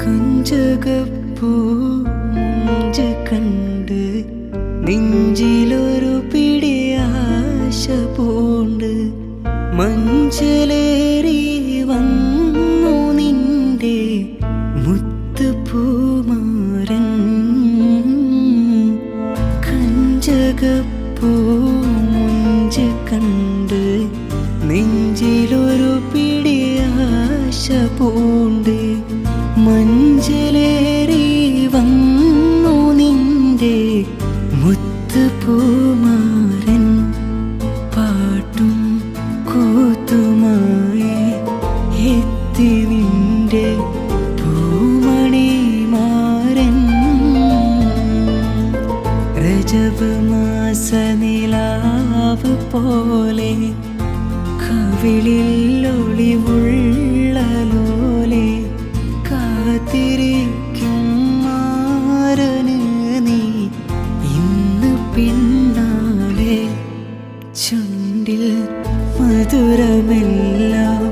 കഞ്ചകപ്പൂ മുഞ്ച് കണ്ട് നെഞ്ചിലൊരു പിടി ആശ പൂണ്ട് മഞ്ചലേറി വന്നു നിന്റെ മുത്തുപൂമാരൻ കഞ്ചകപ്പൂ മുഞ്ച് കണ്ട് നെഞ്ചിലൊരു പിടി ആശ പൂണ്ട് മഞ്ചലേറി വന്നു നിന്റെ മുത്തുപൂമാരൻ പാട്ടും കൂത്തുമായി എത്തി നിന്റെ പൂമണിമാരൻ രജബ് മാസ നിലാവ് പോലെ കവിളിൽ ഒളിവുള്ള ലോലെ കാത്തിരിക്കും മാരന് നീ ഇന്ന് പിന്നാലെ ചുണ്ടിൽ മധുരമെല്ലാം